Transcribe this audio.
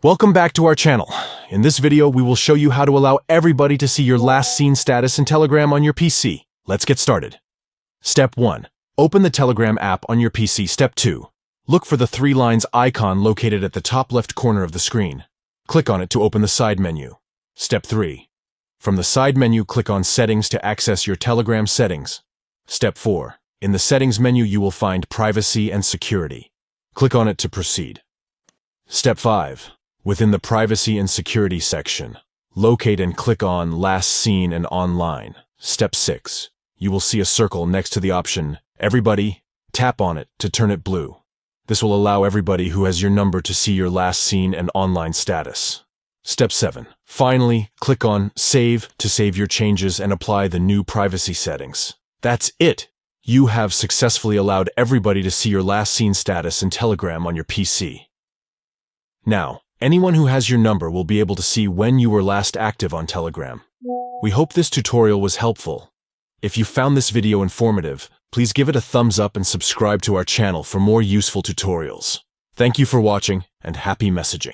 Welcome back to our channel. In this video, we will show you how to allow everybody to see your last seen status in Telegram on your PC. Let's get started. Step 1. Open the Telegram app on your PC. Step 2. Look for the 3 lines icon located at the top left corner of the screen. Click on it to open the side menu. Step 3. From the side menu, click on Settings to access your Telegram settings. Step 4. In the Settings menu, you will find Privacy and Security. Click on it to proceed. Step 5. Within the Privacy and Security section, locate and click on Last Seen and Online. Step 6. You will see a circle next to the option Everybody. Tap on it to turn it blue. This will allow everybody who has your number to see your last seen and online status. Step 7. Finally, click on Save to save your changes and apply the new privacy settings. That's it! You have successfully allowed everybody to see your last seen status in Telegram on your PC. Now, anyone who has your number will be able to see when you were last active on Telegram. We hope this tutorial was helpful. If you found this video informative, please give it a thumbs up and subscribe to our channel for more useful tutorials. Thank you for watching, and happy messaging.